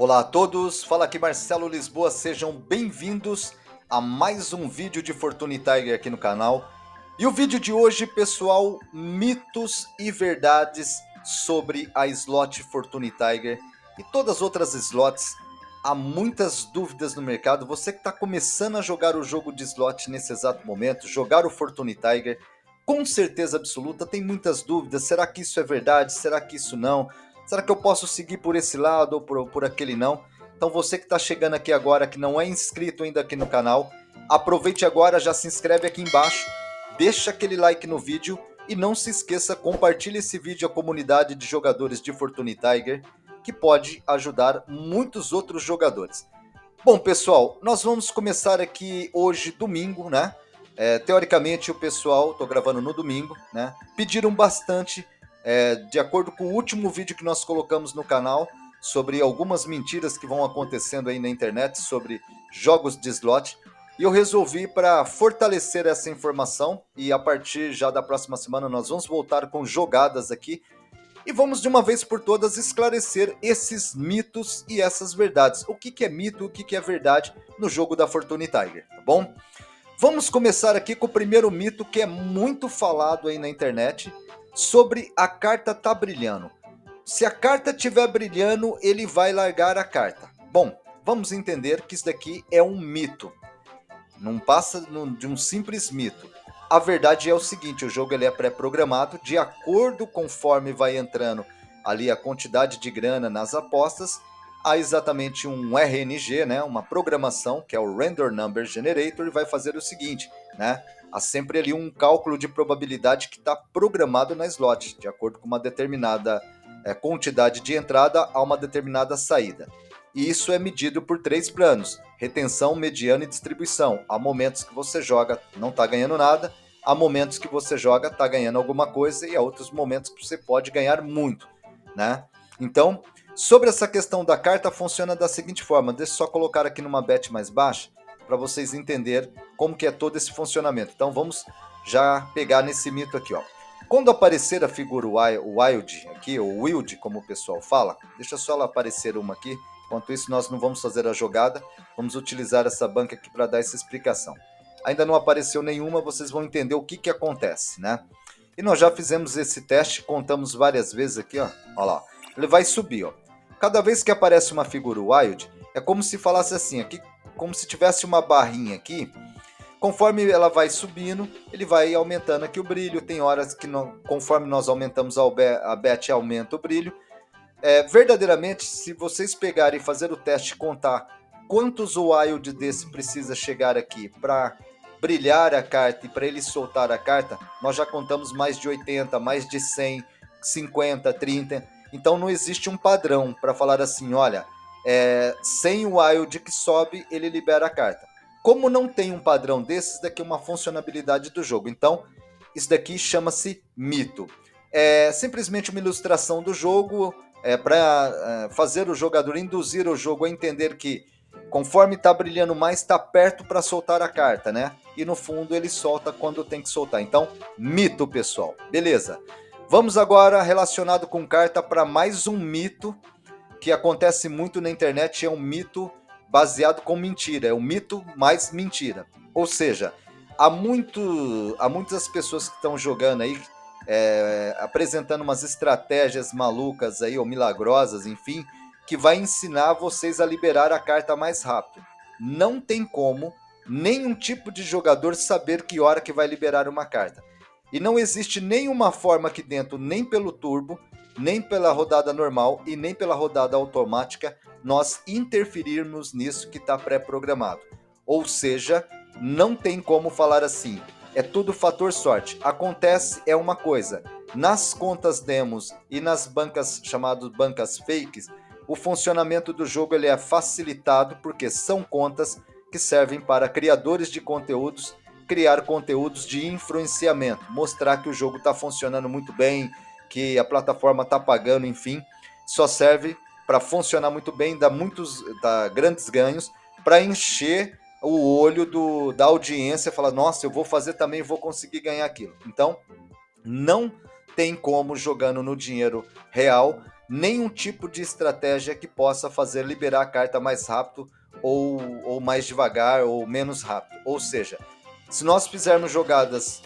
Olá a todos, fala aqui Marcelo Lisboa, sejam bem-vindos a mais um vídeo de Fortune Tiger aqui no canal. E o vídeo de hoje, pessoal, mitos e verdades sobre a slot Fortune Tiger e todas as outras slots. Há muitas dúvidas no mercado, você que está começando a jogar o jogo de slot nesse exato momento, jogar o Fortune Tiger, com certeza absoluta tem muitas dúvidas, será que isso é verdade, será que isso não? Será que eu posso seguir por esse lado ou por aquele não? Então você que está chegando aqui agora, que não é inscrito ainda aqui no canal, aproveite agora, já se inscreve aqui embaixo, deixa aquele like no vídeo e não se esqueça, compartilhe esse vídeo à comunidade de jogadores de Fortune Tiger, que pode ajudar muitos outros jogadores. Bom, pessoal, nós vamos começar aqui hoje, domingo, né? Teoricamente o pessoal, tô gravando no domingo, né? Pediram bastante, de acordo com o último vídeo que nós colocamos no canal, sobre algumas mentiras que vão acontecendo aí na internet sobre jogos de slot. E eu resolvi, para fortalecer essa informação, e a partir já da próxima semana nós vamos voltar com jogadas aqui, e vamos de uma vez por todas esclarecer esses mitos e essas verdades. O que é mito, o que é verdade no jogo da Fortune Tiger, tá bom? Vamos começar aqui com o primeiro mito que é muito falado aí na internet sobre a carta tá brilhando. Se a carta estiver brilhando, ele vai largar a carta. Bom, vamos entender que isso daqui é um mito. Não passa de um simples mito. A verdade é o seguinte, o jogo ele é pré-programado, de acordo conforme vai entrando ali a quantidade de grana nas apostas, há exatamente um RNG, né, uma programação, que é o Random Number Generator, e vai fazer o seguinte, né, há sempre ali um cálculo de probabilidade que está programado na slot, de acordo com uma determinada quantidade de entrada a uma determinada saída. E isso é medido por 3 planos: retenção, mediana e distribuição. Há momentos que você joga, não está ganhando nada, há momentos que você joga, está ganhando alguma coisa, e há outros momentos que você pode ganhar muito, né? Então, sobre essa questão da carta, funciona da seguinte forma, deixa eu só colocar aqui numa bet mais baixa, para vocês entenderem como que é todo esse funcionamento. Então vamos já pegar nesse mito aqui, ó. Quando aparecer a figura Wild aqui, ou Wild, como o pessoal fala, deixa só ela aparecer uma aqui. Enquanto isso, nós não vamos fazer a jogada, vamos utilizar essa banca aqui para dar essa explicação. Ainda não apareceu nenhuma, vocês vão entender o que acontece, né? E nós já fizemos esse teste, contamos várias vezes aqui, ó. Olha lá, ele vai subir, ó. Cada vez que aparece uma figura Wild, é como se falasse assim, aqui, como se tivesse uma barrinha aqui. Conforme ela vai subindo, ele vai aumentando aqui o brilho. Tem horas que, não, conforme nós aumentamos a bet, aumenta o brilho. Verdadeiramente, se vocês pegarem e fazer o teste e contar quantos wild desse precisa chegar aqui para brilhar a carta e para ele soltar a carta, nós já contamos mais de 80, mais de 100, 50, 30. Então não existe um padrão para falar assim, olha, 100 wild que sobe, ele libera a carta. Como não tem um padrão desses, isso daqui é uma funcionalidade do jogo. Então, isso daqui chama-se mito. É simplesmente uma ilustração do jogo, para fazer o jogador, induzir o jogo a entender que conforme está brilhando mais, está perto para soltar a carta, né? E no fundo ele solta quando tem que soltar. Então, mito, pessoal. Beleza. Vamos agora, relacionado com carta, para mais um mito que acontece muito na internet. É um mito baseado com mentira. É um mito mais mentira. Ou seja, há muitas pessoas que estão jogando aí, apresentando umas estratégias malucas aí, ou milagrosas, enfim, que vai ensinar vocês a liberar a carta mais rápido. Não tem como nenhum tipo de jogador saber que hora que vai liberar uma carta. E não existe nenhuma forma aqui dentro, nem pelo turbo, nem pela rodada normal e nem pela rodada automática, nós interferirmos nisso que está pré-programado. Ou seja, não tem como falar assim, é tudo fator sorte. Acontece é uma coisa, nas contas demos e nas bancas chamadas bancas fakes, o funcionamento do jogo ele é facilitado porque são contas que servem para criadores de conteúdos criar conteúdos de influenciamento, mostrar que o jogo está funcionando muito bem, que a plataforma está pagando, enfim, só serve para funcionar muito bem, dá grandes ganhos, para encher o olho da audiência, falar, nossa, eu vou fazer também, vou conseguir ganhar aquilo. Então, não tem como, jogando no dinheiro real, nenhum tipo de estratégia que possa fazer liberar a carta mais rápido ou mais devagar ou menos rápido. Ou seja, se nós fizermos jogadas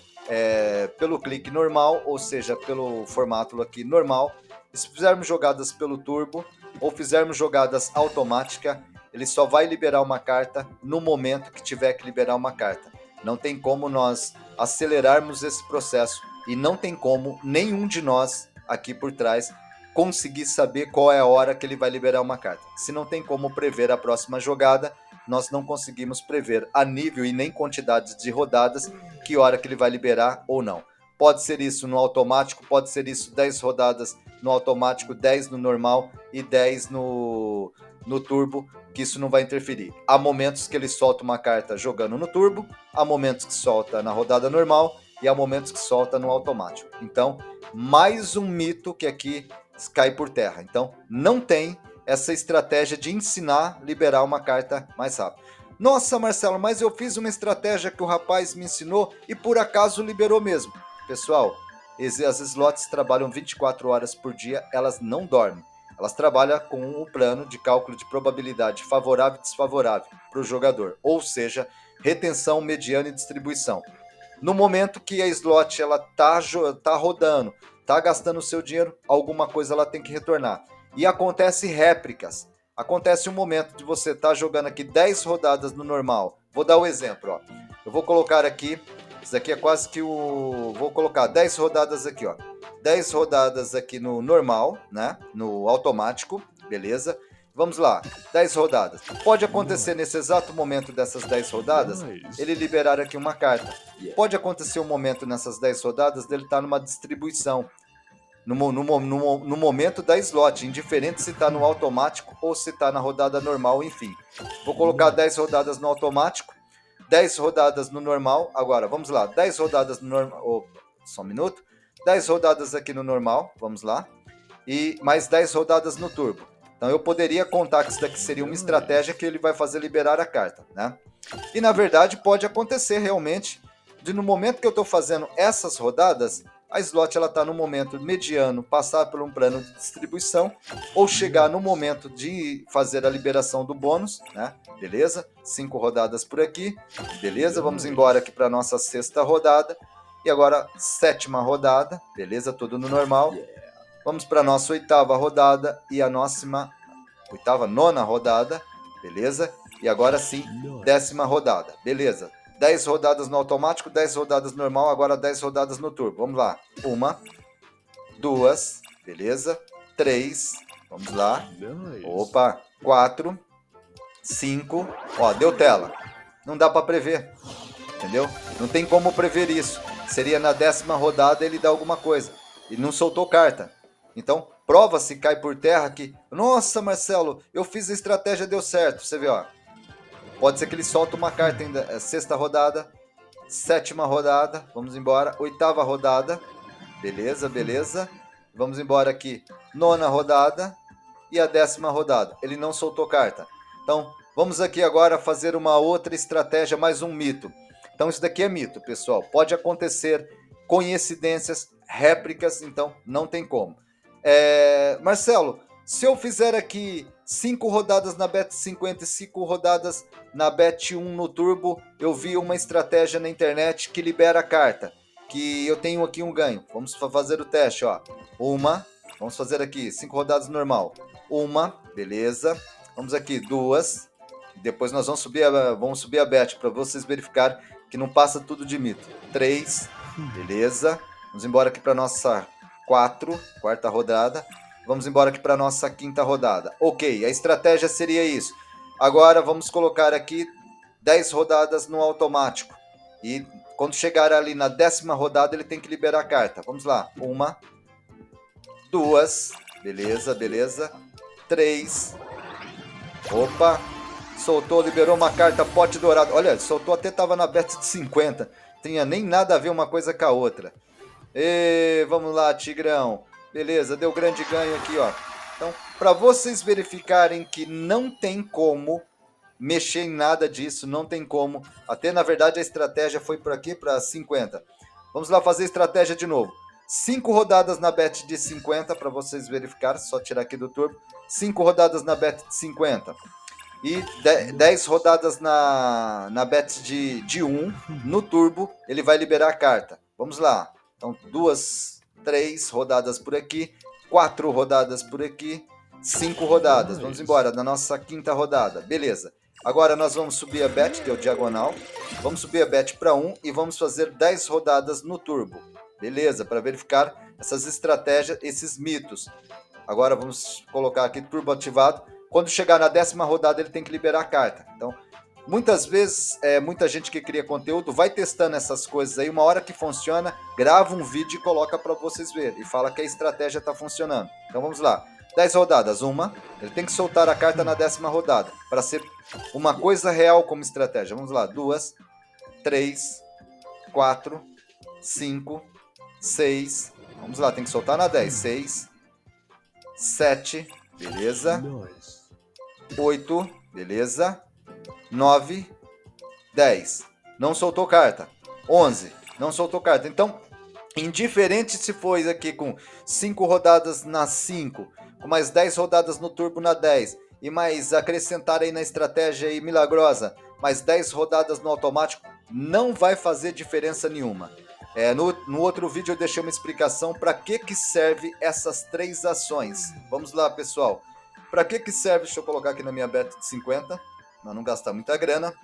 pelo clique normal, ou seja, pelo formato aqui normal, e se fizermos jogadas pelo turbo ou fizermos jogadas automática, ele só vai liberar uma carta no momento que tiver que liberar uma carta. Não tem como nós acelerarmos esse processo e não tem como nenhum de nós aqui por trás conseguir saber qual é a hora que ele vai liberar uma carta. Se não tem como prever a próxima jogada, nós não conseguimos prever a nível e nem quantidades de rodadas que hora que ele vai liberar ou não. Pode ser isso no automático, pode ser isso 10 rodadas no automático, 10 no normal e 10 no turbo, que isso não vai interferir. Há momentos que ele solta uma carta jogando no turbo, há momentos que solta na rodada normal e há momentos que solta no automático. Então, mais um mito que aqui cai por terra. Então, não tem essa estratégia de ensinar a liberar uma carta mais rápido. Nossa, Marcelo, mas eu fiz uma estratégia que o rapaz me ensinou e por acaso liberou mesmo. Pessoal, as slots trabalham 24 horas por dia, elas não dormem. Elas trabalham com o plano de cálculo de probabilidade favorável e desfavorável para o jogador, ou seja, retenção, mediana e distribuição. No momento que a slot ela tá rodando, tá gastando o seu dinheiro, alguma coisa ela tem que retornar. E acontece réplicas. Acontece um momento de você estar jogando aqui 10 rodadas no normal. Vou dar um exemplo, ó. Eu vou colocar aqui, isso aqui é quase que vou colocar 10 rodadas aqui, ó. 10 rodadas aqui no normal, né? No automático, beleza? Vamos lá, 10 rodadas. Pode acontecer nesse exato momento dessas 10 rodadas, ele liberar aqui uma carta. Pode acontecer um momento nessas 10 rodadas dele estar numa distribuição. No momento da slot, indiferente se está no automático ou se está na rodada normal, enfim. Vou colocar 10 rodadas no automático, 10 rodadas no normal. Agora, vamos lá, 10 rodadas no normal. Oh, só um minuto. 10 rodadas aqui no normal, vamos lá. E mais 10 rodadas no turbo. Então eu poderia contar que isso daqui seria uma estratégia que ele vai fazer liberar a carta, né? E na verdade pode acontecer realmente de no momento que eu estou fazendo essas rodadas, a slot ela está no momento mediano, passar por um plano de distribuição ou chegar no momento de fazer a liberação do bônus, né? Beleza? 5 rodadas por aqui, beleza? Vamos embora aqui para nossa sexta rodada e agora 7ª rodada, beleza? Tudo no normal. Vamos para a nossa 8ª rodada e a nossa 9ª rodada, beleza? E agora sim, 10ª rodada, beleza? 10 rodadas no automático, 10 rodadas no normal, agora 10 rodadas no turbo. Vamos lá. 1, 2, beleza? 3, vamos lá. Opa, 4, 5, ó, deu tela. Não dá para prever, entendeu? Não tem como prever isso. Seria na 10ª rodada ele dar alguma coisa. E não soltou carta. Então, prova se cai por terra que... Nossa, Marcelo, eu fiz a estratégia, deu certo. Você vê, ó. Pode ser que ele solta uma carta ainda. 6ª rodada, 7ª rodada, vamos embora. 8ª rodada, beleza, beleza. Vamos embora aqui. 9ª rodada e a 10ª rodada. Ele não soltou carta. Então, vamos aqui agora fazer uma outra estratégia, mais um mito. Então, isso daqui é mito, pessoal. Pode acontecer coincidências, réplicas, então não tem como. Marcelo, se eu fizer aqui 5 rodadas na Bet 50 e 5 rodadas na Bet 1 no Turbo, eu vi uma estratégia na internet que libera a carta, que eu tenho aqui um ganho. Vamos fazer o teste, ó. Vamos fazer aqui 5 rodadas normal. 1, beleza. Vamos aqui 2. Depois nós vamos subir a Bet para vocês verificarem que não passa tudo de mito. 3, beleza. Vamos embora aqui para nossa 4ª rodada. Vamos embora aqui para nossa 5ª rodada. Ok, a estratégia seria isso. Agora vamos colocar aqui 10 rodadas no automático. E quando chegar ali na 10ª rodada, ele tem que liberar a carta. Vamos lá. 1, 2, beleza, beleza. 3. Opa, soltou, liberou uma carta, pote dourado. Olha, soltou até tava na bet de 50. Tinha nem nada a ver uma coisa com a outra. E vamos lá, Tigrão. Beleza, deu grande ganho aqui, ó. Então, para vocês verificarem que não tem como mexer em nada disso, não tem como. Até, na verdade, a estratégia foi por aqui para 50. Vamos lá fazer a estratégia de novo. 5 rodadas na bet de 50 para vocês verificarem, só tirar aqui do turbo. 5 rodadas na bet de 50. E 10 rodadas na bet de 1 no turbo, ele vai liberar a carta. Vamos lá. Então, 2, 3 rodadas por aqui, 4 rodadas por aqui, 5 rodadas. Vamos embora na nossa quinta rodada. Beleza. Agora nós vamos subir a bet, que é o diagonal. Vamos subir a bet para 1 e vamos fazer 10 rodadas no turbo. Beleza, para verificar essas estratégias, esses mitos. Agora vamos colocar aqui turbo ativado. Quando chegar na 10ª rodada, ele tem que liberar a carta. Então, muitas vezes, muita gente que cria conteúdo vai testando essas coisas aí. Uma hora que funciona, grava um vídeo e coloca para vocês verem. E fala que a estratégia está funcionando. Então, vamos lá. 10 rodadas. Ele tem que soltar a carta na 10ª rodada. Para ser uma coisa real como estratégia. Vamos lá. 2, 3, 4, 5, 6. Vamos lá, tem que soltar na 10. 6, 7, beleza. 8, beleza. 9, 10. Não soltou carta. 11, não soltou carta. Então, indiferente se foi aqui com 5 rodadas na 5, com mais 10 rodadas no turbo na 10, e mais acrescentar aí na estratégia aí milagrosa, mais 10 rodadas no automático, não vai fazer diferença nenhuma. No outro vídeo eu deixei uma explicação para que serve essas 3 ações. Vamos lá, pessoal. Para que serve? Deixa eu colocar aqui na minha bet de 50, para não gastar muita grana.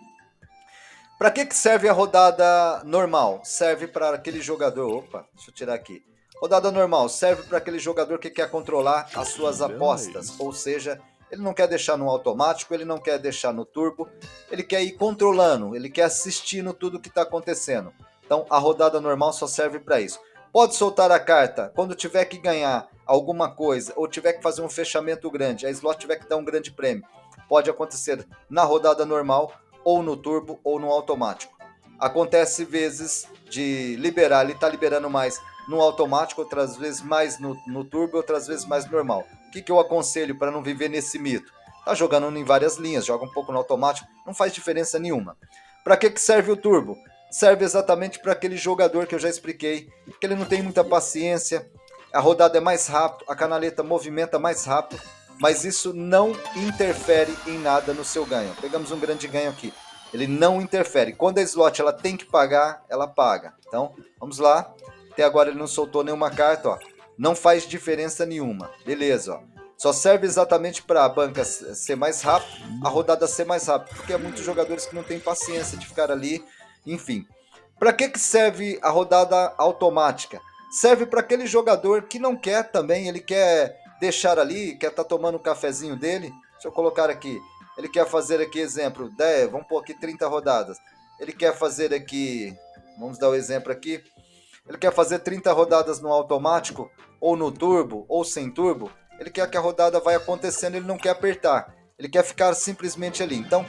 Para que serve a rodada normal? Serve para aquele jogador... Opa, deixa eu tirar aqui. Rodada normal serve para aquele jogador que quer controlar as suas apostas. Ou seja, ele não quer deixar no automático, ele não quer deixar no turbo. Ele quer ir controlando, ele quer assistindo tudo que está acontecendo. Então, a rodada normal só serve para isso. Pode soltar a carta quando tiver que ganhar alguma coisa ou tiver que fazer um fechamento grande, a slot tiver que dar um grande prêmio. Pode acontecer na rodada normal, ou no turbo, ou no automático. Acontece vezes de liberar, ele está liberando mais no automático, outras vezes mais no turbo, outras vezes mais normal. O que eu aconselho para não viver nesse mito? Tá jogando em várias linhas, joga um pouco no automático, não faz diferença nenhuma. Para que serve o turbo? Serve exatamente para aquele jogador que eu já expliquei, que ele não tem muita paciência, a rodada é mais rápido, a canaleta movimenta mais rápido, mas isso não interfere em nada no seu ganho. Pegamos um grande ganho aqui. Ele não interfere. Quando a slot ela tem que pagar, ela paga. Então, vamos lá. Até agora ele não soltou nenhuma carta, ó. Não faz diferença nenhuma. Beleza, ó. Só serve exatamente para a banca ser mais rápido, a rodada ser mais rápida, porque há muitos jogadores que não têm paciência de ficar ali. Enfim, para que serve a rodada automática? Serve para aquele jogador que não quer também, ele quer deixar ali, quer estar tomando o cafezinho dele. Deixa eu colocar aqui, ele quer fazer aqui exemplo, 10, vamos pôr aqui 30 rodadas. Ele quer fazer aqui, vamos dar o exemplo aqui, ele quer fazer 30 rodadas no automático, ou no turbo, ou sem turbo. Ele quer que a rodada vai acontecendo, ele não quer apertar, ele quer ficar simplesmente ali. Então,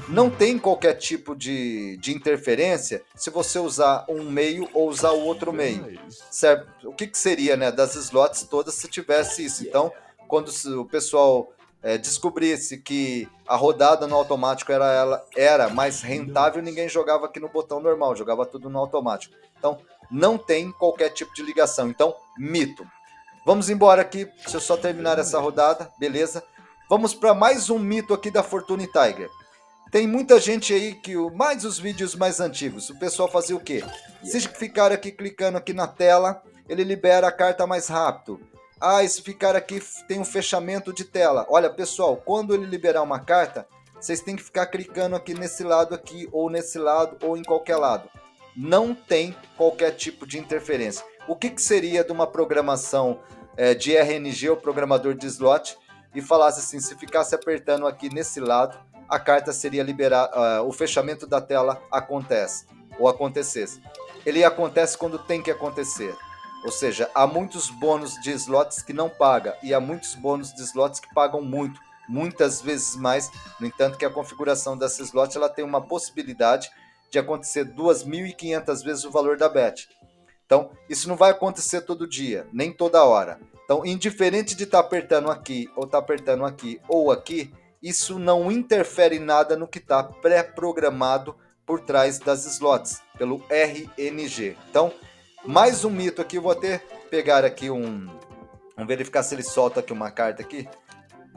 não tem qualquer tipo de interferência se você usar um meio ou usar o outro meio. Certo? O que seria, né, das slots todas se tivesse isso? Então, quando o pessoal descobrisse que a rodada no automático era mais rentável, ninguém jogava aqui no botão normal, jogava tudo no automático. Então, não tem qualquer tipo de ligação. Então, mito. Vamos embora aqui, deixa eu só terminar essa rodada, beleza? Vamos para mais um mito aqui da Fortune Tiger. Tem muita gente aí que, mais os vídeos mais antigos, o pessoal fazia o quê? Se ficar aqui clicando aqui na tela, ele libera a carta mais rápido. Ah, e se ficar aqui tem um fechamento de tela. Olha, pessoal, quando ele liberar uma carta, vocês têm que ficar clicando aqui nesse lado aqui, ou nesse lado, ou em qualquer lado. Não tem qualquer tipo de interferência. O que seria de uma programação de RNG, o programador de slot, e falasse assim, se ficasse apertando aqui nesse lado, a carta seria liberada, o fechamento da tela acontece, ou acontecesse. Ele acontece quando tem que acontecer. Ou seja, há muitos bônus de slots que não pagam, e há muitos bônus de slots que pagam muito, muitas vezes mais. No entanto, que a configuração dessa slot ela tem uma possibilidade de acontecer 2.500 vezes o valor da bet. Então, isso não vai acontecer todo dia, nem toda hora. Então, indiferente de estar apertando aqui, ou estar apertando aqui, ou aqui, isso não interfere em nada no que está pré-programado por trás das slots, pelo RNG. Então, mais um mito aqui, eu vou até pegar aqui vamos verificar se ele solta aqui uma carta aqui.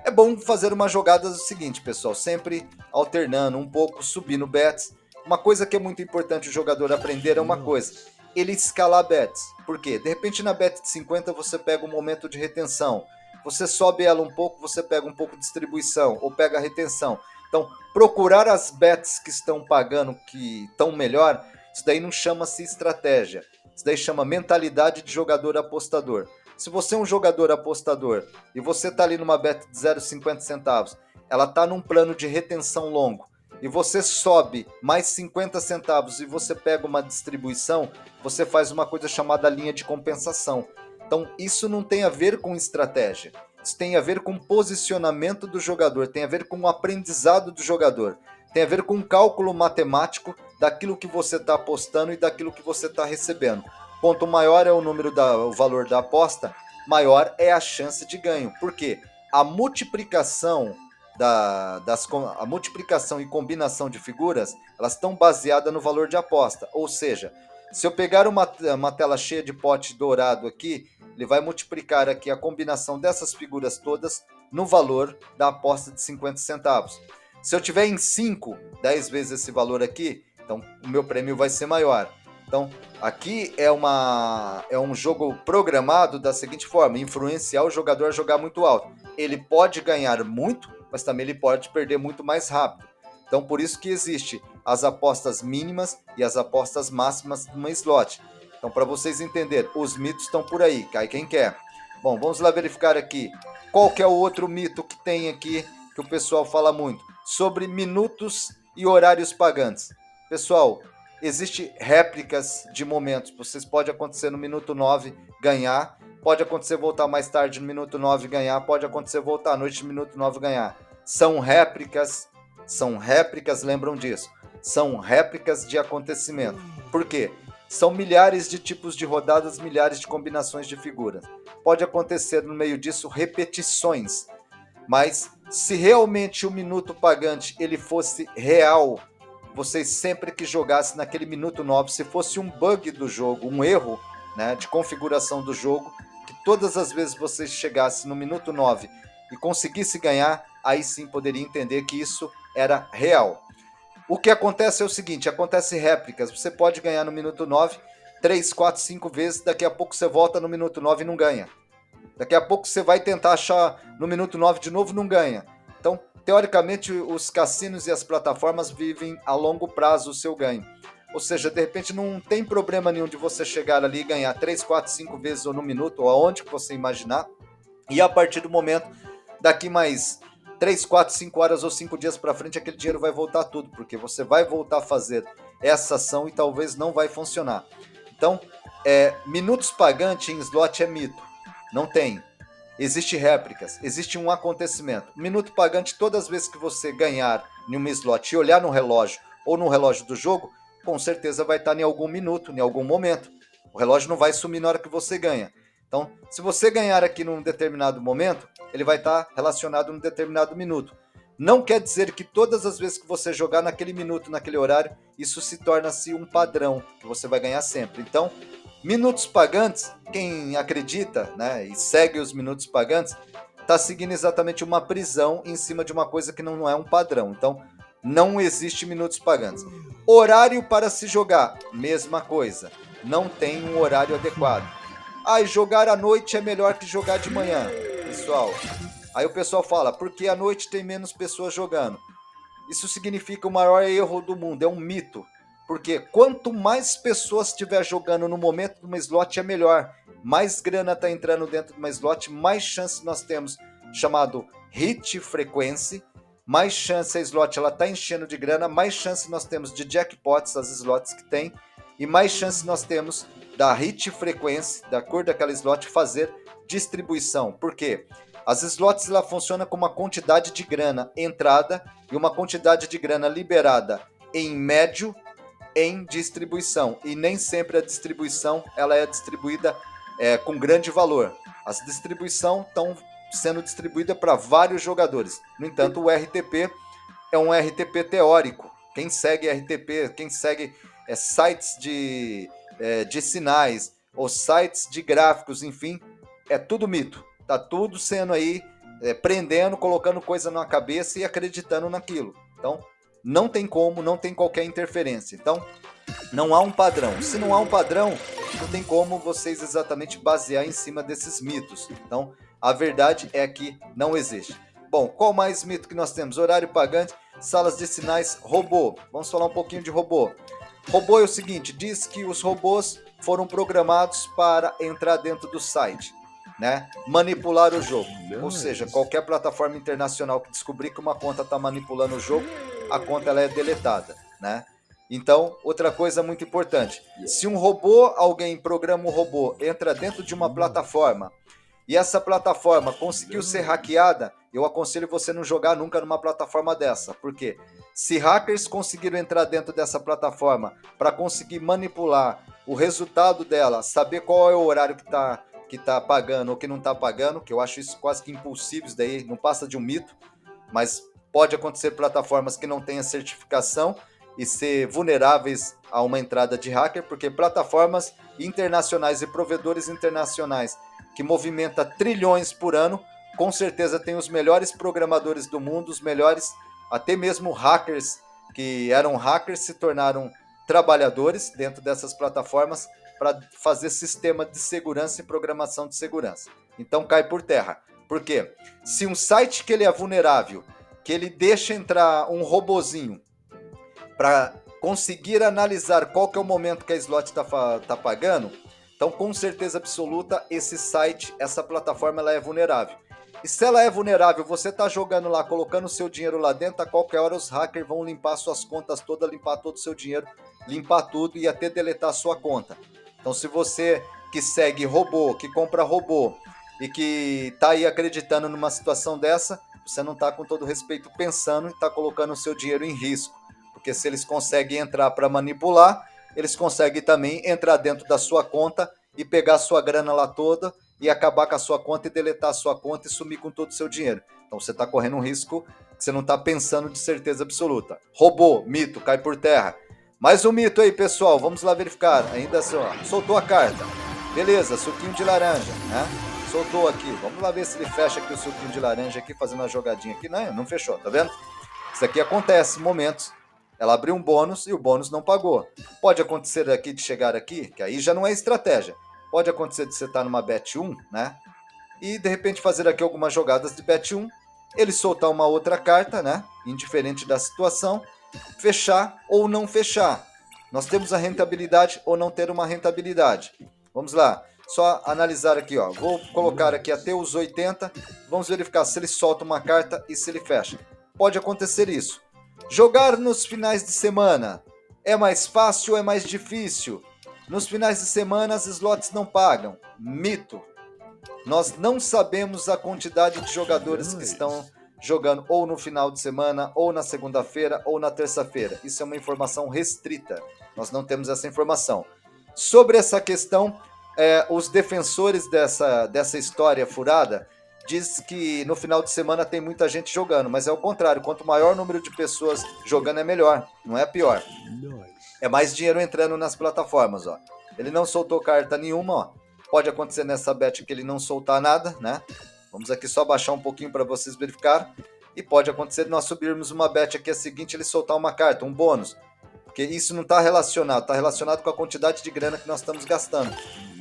É bom fazer uma jogada do seguinte, pessoal, sempre alternando um pouco, subindo bets. Uma coisa que é muito importante o jogador aprender é uma coisa, ele escalar bets. Por quê? De repente na bet de 50 você pega um momento de retenção, você sobe ela um pouco, você pega um pouco de distribuição ou pega a retenção. Então, procurar as bets que estão pagando, que estão melhor, isso daí não chama-se estratégia. Isso daí chama mentalidade de jogador apostador. Se você é um jogador apostador e você está ali numa bet de 0,50 centavos, ela está num plano de retenção longo, e você sobe mais 50 centavos e você pega uma distribuição, você faz uma coisa chamada linha de compensação. Então isso não tem a ver com estratégia, isso tem a ver com posicionamento do jogador, tem a ver com o aprendizado do jogador, tem a ver com o cálculo matemático daquilo que você está apostando e daquilo que você está recebendo. Quanto maior é o valor da aposta, maior é a chance de ganho. Por quê? A multiplicação a multiplicação e combinação de figuras, elas estão baseadas no valor de aposta. Ou seja, se eu pegar uma tela cheia de pote dourado aqui, ele vai multiplicar aqui a combinação dessas figuras todas no valor da aposta de 50 centavos. Se eu tiver em 5, 10 vezes esse valor aqui, então o meu prêmio vai ser maior. Então, aqui é um jogo programado da seguinte forma, influenciar o jogador a jogar muito alto. Ele pode ganhar muito, mas também ele pode perder muito mais rápido. Então, por isso que existe as apostas mínimas e as apostas máximas de uma slot. Então, para vocês entenderem, os mitos estão por aí, cai quem quer. Bom, vamos lá verificar aqui. Qual que é o outro mito que tem aqui, que o pessoal fala muito? Sobre minutos e horários pagantes. Pessoal, existe réplicas de momentos. Vocês pode acontecer no minuto 9 ganhar, pode acontecer voltar mais tarde no minuto 9 ganhar, pode acontecer voltar à noite no minuto 9 ganhar. São réplicas, lembram disso. São réplicas de acontecimento. Por quê? São milhares de tipos de rodadas, milhares de combinações de figuras. Pode acontecer no meio disso repetições, mas se realmente o minuto pagante ele fosse real, vocês sempre que jogassem naquele minuto 9, se fosse um bug do jogo, um erro, né, de configuração do jogo, que todas as vezes vocês chegassem no minuto 9 e conseguissem ganhar, aí sim poderia entender que isso era real. O que acontece é o seguinte, acontece réplicas, você pode ganhar no minuto 9, 3, 4, 5 vezes, daqui a pouco você volta no minuto 9 e não ganha. Daqui a pouco você vai tentar achar no minuto 9 de novo, não ganha. Então, teoricamente, os cassinos e as plataformas vivem a longo prazo o seu ganho. Ou seja, de repente não tem problema nenhum de você chegar ali e ganhar 3, 4, 5 vezes ou no minuto, ou aonde que você imaginar. E a partir do momento, daqui mais 3, 4, 5 horas ou 5 dias para frente, aquele dinheiro vai voltar tudo, porque você vai voltar a fazer essa ação e talvez não vai funcionar. Então, minutos pagante em slot é mito. Não tem. Existe réplicas, existe um acontecimento. Minuto pagante, todas as vezes que você ganhar em uma slot e olhar no relógio ou no relógio do jogo, com certeza vai estar em algum minuto, em algum momento. O relógio não vai sumir na hora que você ganha. Então, se você ganhar aqui num determinado momento, ele vai estar relacionado num determinado minuto. Não quer dizer que todas as vezes que você jogar naquele minuto, naquele horário, isso se torna-se um padrão, que você vai ganhar sempre. Então, minutos pagantes, quem acredita, né, e segue os minutos pagantes, está seguindo exatamente uma prisão em cima de uma coisa que não é um padrão. Então, não existe minutos pagantes. Horário para se jogar, mesma coisa. Não tem um horário adequado. Jogar à noite é melhor que jogar de manhã, pessoal. Aí o pessoal fala, porque à noite tem menos pessoas jogando. Isso significa o maior erro do mundo, é um mito. Porque quanto mais pessoas estiver jogando no momento de uma slot é melhor. Mais grana está entrando dentro de uma slot, mais chance nós temos, chamado hit frequency. Mais chance a slot ela está enchendo de grana, mais chance nós temos de jackpots, as slots que tem. E mais chance nós temos da hit frequency, da cor daquela slot, fazer distribuição. Por quê? As slots ela funciona com uma quantidade de grana entrada e uma quantidade de grana liberada em médio em distribuição. E nem sempre a distribuição ela é distribuída com grande valor. As distribuições estão sendo distribuídas para vários jogadores. No entanto, o RTP é um RTP teórico. Quem segue RTP, quem segue sites de sinais, os sites de gráficos, enfim, é tudo mito. Tá tudo sendo aí prendendo, colocando coisa na cabeça e acreditando naquilo. Então, não tem como, não tem qualquer interferência. Então, não há um padrão. Se não há um padrão, não tem como vocês exatamente basear em cima desses mitos. Então, a verdade é que não existe. Bom, qual mais mito que nós temos? Horário pagante, salas de sinais, robô. Vamos falar um pouquinho de robô. Robô é o seguinte, diz que os robôs foram programados para entrar dentro do site, né? Manipular o jogo. Ou seja, qualquer plataforma internacional que descobrir que uma conta está manipulando o jogo, a conta ela é deletada, né? Então, outra coisa muito importante, se um robô, alguém programa um robô, entra dentro de uma plataforma e essa plataforma conseguiu ser hackeada, eu aconselho você não jogar nunca numa plataforma dessa. Por quê? Se hackers conseguiram entrar dentro dessa plataforma para conseguir manipular o resultado dela, saber qual é o horário que tá pagando ou que não está pagando, que eu acho isso quase que impossível, isso daí não passa de um mito, mas pode acontecer plataformas que não tenham certificação e ser vulneráveis a uma entrada de hacker, porque plataformas internacionais e provedores internacionais que movimenta trilhões por ano, com certeza tem os melhores programadores do mundo, os melhores, até mesmo hackers que eram hackers se tornaram trabalhadores dentro dessas plataformas para fazer sistema de segurança e programação de segurança. Então cai por terra. Por quê? Se um site que ele é vulnerável, que ele deixa entrar um robozinho para conseguir analisar qual que é o momento que a slot tá pagando, então com certeza absoluta esse site, essa plataforma ela é vulnerável. E se ela é vulnerável, você tá jogando lá, colocando o seu dinheiro lá dentro, a qualquer hora os hackers vão limpar suas contas todas, limpar todo o seu dinheiro, limpar tudo e até deletar a sua conta. Então se você que segue robô, que compra robô e que tá aí acreditando numa situação dessa, você não tá com todo respeito pensando e tá colocando o seu dinheiro em risco. Porque se eles conseguem entrar para manipular, eles conseguem também entrar dentro da sua conta e pegar a sua grana lá toda e acabar com a sua conta e deletar a sua conta e sumir com todo o seu dinheiro. Então você está correndo um risco que você não está pensando de certeza absoluta. Robô, mito, cai por terra. Mais um mito aí, pessoal. Vamos lá verificar. Ainda assim, ó, soltou a carta. Beleza, suquinho de laranja, né? Soltou aqui. Vamos lá ver se ele fecha aqui o suquinho de laranja aqui, fazendo uma jogadinha aqui. Não fechou, tá vendo? Isso aqui acontece em momentos. Ela abriu um bônus e o bônus não pagou. Pode acontecer aqui de chegar aqui, que aí já não é estratégia. Pode acontecer de você estar numa bet 1, né? E de repente fazer aqui algumas jogadas de bet 1, ele soltar uma outra carta, né? Indiferente da situação, fechar ou não fechar. Nós temos a rentabilidade ou não ter uma rentabilidade. Vamos lá, só analisar aqui, ó. Vou colocar aqui até os 80, vamos verificar se ele solta uma carta e se ele fecha. Pode acontecer isso. Jogar nos finais de semana é mais fácil ou é mais difícil? Nos finais de semana as slots não pagam. Mito. Nós não sabemos a quantidade de jogadores que estão jogando ou no final de semana, ou na segunda-feira, ou na terça-feira. Isso é uma informação restrita. Nós não temos essa informação. Sobre essa questão, os defensores dessa história furada diz que no final de semana tem muita gente jogando, mas é o contrário, quanto maior o número de pessoas jogando é melhor, não é pior. É mais dinheiro entrando nas plataformas, ó. Ele não soltou carta nenhuma, ó. Pode acontecer nessa bet que ele não soltar nada, né? Vamos aqui só baixar um pouquinho para vocês verificar. E pode acontecer de nós subirmos uma bet aqui a seguinte, ele soltar uma carta, um bônus. Porque isso não está relacionado, está relacionado com a quantidade de grana que nós estamos gastando.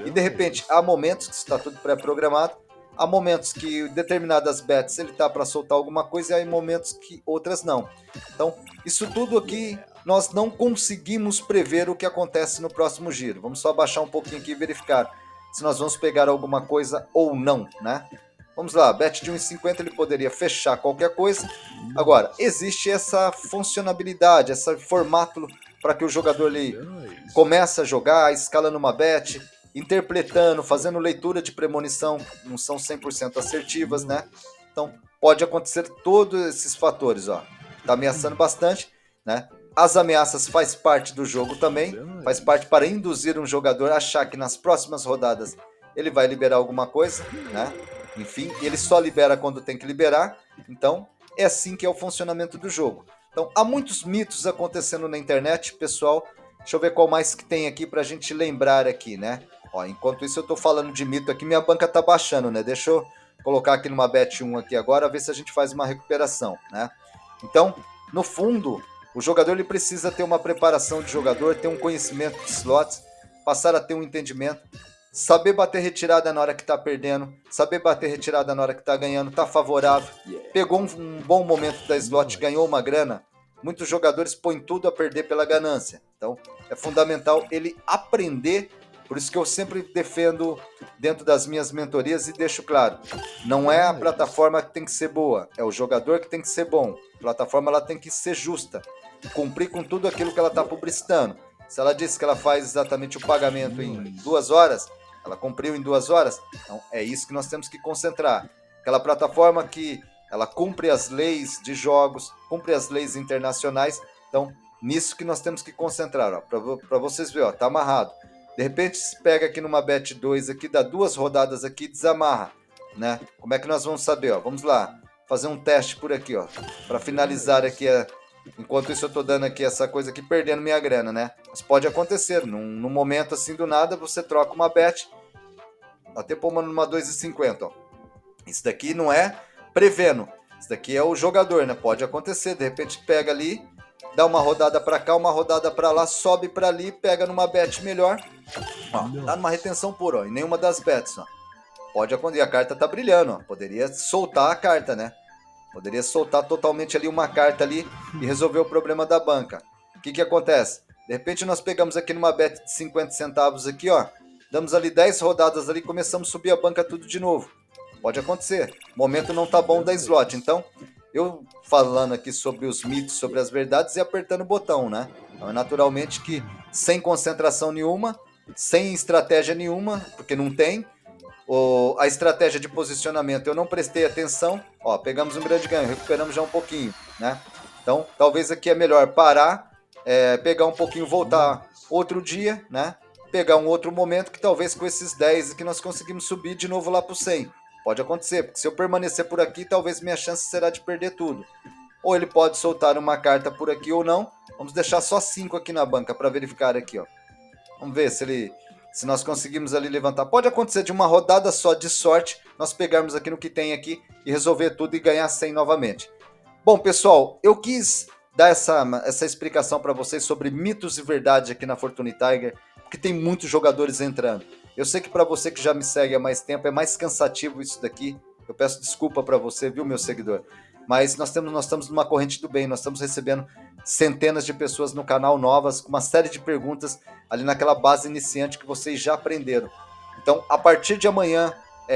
E de repente, há momentos que está tudo pré-programado, há momentos que determinadas bets ele tá para soltar alguma coisa e há momentos que outras não. Então, isso tudo aqui nós não conseguimos prever o que acontece no próximo giro. Vamos só baixar um pouquinho aqui e verificar se nós vamos pegar alguma coisa ou não, né? Vamos lá, bet de 1,50 ele poderia fechar qualquer coisa. Agora, existe essa funcionalidade, esse formato para que o jogador ele comece a jogar, escalando uma bet, interpretando, fazendo leitura de premonição, não são 100% assertivas, né? Então, pode acontecer todos esses fatores, ó. Tá ameaçando bastante, né? As ameaças faz parte do jogo também, faz parte para induzir um jogador a achar que nas próximas rodadas ele vai liberar alguma coisa, né? Enfim, ele só libera quando tem que liberar. Então, é assim que é o funcionamento do jogo. Então, há muitos mitos acontecendo na internet, pessoal. Deixa eu ver qual mais que tem aqui para a gente lembrar aqui, né? Ó, enquanto isso eu tô falando de mito aqui, minha banca tá baixando, né? Deixa eu colocar aqui numa bet 1 aqui agora, ver se a gente faz uma recuperação, né? Então, no fundo, o jogador ele precisa ter uma preparação de jogador, ter um conhecimento de slots, passar a ter um entendimento, saber bater retirada na hora que tá perdendo, saber bater retirada na hora que tá ganhando, tá favorável, pegou um bom momento da slot, ganhou uma grana. Muitos jogadores põem tudo a perder pela ganância. Então, é fundamental ele aprender. Por isso que eu sempre defendo dentro das minhas mentorias e deixo claro, não é a plataforma que tem que ser boa, é o jogador que tem que ser bom. A plataforma ela tem que ser justa, cumprir com tudo aquilo que ela está publicitando. Se ela disse que ela faz exatamente o pagamento em 2 horas, ela cumpriu em 2 horas, então é isso que nós temos que concentrar. Aquela plataforma que ela cumpre as leis de jogos, cumpre as leis internacionais, então nisso que nós temos que concentrar, para vocês verem, ó, tá amarrado. De repente se pega aqui numa bet 2 aqui, dá 2 rodadas aqui e desamarra, né? Como é que nós vamos saber, ó? Vamos lá, fazer um teste por aqui, ó, para finalizar aqui enquanto isso eu tô dando aqui essa coisa aqui, perdendo minha grana, né? Mas pode acontecer, num momento assim do nada, você troca uma bet, até pôr uma numa 2,50, ó. Isso daqui não é prevendo, isso daqui é o jogador, né? Pode acontecer, de repente pega ali, dá uma rodada para cá, uma rodada para lá, sobe para ali, pega numa bet melhor, ó, tá numa retenção pura, ó, em nenhuma das bets, ó. Pode acontecer, a carta tá brilhando, ó. Poderia soltar a carta, né? Poderia soltar totalmente ali uma carta ali e resolver o problema da banca. O que que acontece? De repente nós pegamos aqui numa bet de 50 centavos aqui, ó, damos ali 10 rodadas ali, começamos a subir a banca tudo de novo. Pode acontecer. O momento não tá bom da slot, então eu falando aqui sobre os mitos, sobre as verdades e apertando o botão, né? Então, é naturalmente que sem concentração nenhuma, sem estratégia nenhuma, porque não tem. A estratégia de posicionamento eu não prestei atenção. Ó, pegamos um grande ganho, recuperamos já um pouquinho, né? Então, talvez aqui é melhor parar, pegar um pouquinho, voltar outro dia, né? Pegar um outro momento que talvez com esses 10 que nós conseguimos subir de novo lá para o 100. Pode acontecer, porque se eu permanecer por aqui, talvez minha chance será de perder tudo. Ou ele pode soltar uma carta por aqui ou não. Vamos deixar só 5 aqui na banca para verificar aqui, ó. Vamos ver se nós conseguimos ali levantar. Pode acontecer de uma rodada só de sorte, nós pegarmos aqui no que tem aqui e resolver tudo e ganhar 100 novamente. Bom, pessoal, eu quis dar essa explicação para vocês sobre mitos e verdades aqui na Fortune Tiger, porque tem muitos jogadores entrando. Eu sei que para você que já me segue há mais tempo é mais cansativo isso daqui. Eu peço desculpa para você, viu, meu seguidor? Mas nós estamos numa corrente do bem, nós estamos recebendo centenas de pessoas no canal novas, com uma série de perguntas ali naquela base iniciante que vocês já aprenderam. Então, a partir de amanhã,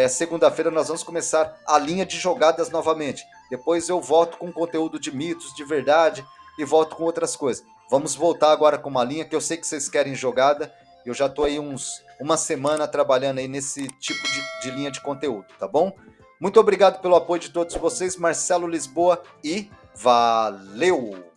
segunda-feira, nós vamos começar a linha de jogadas novamente. Depois eu volto com conteúdo de mitos, de verdade, e volto com outras coisas. Vamos voltar agora com uma linha que eu sei que vocês querem jogada. Eu já estou aí uma semana trabalhando aí nesse tipo de linha de conteúdo, tá bom? Muito obrigado pelo apoio de todos vocês, Marcelo Lisboa, e valeu!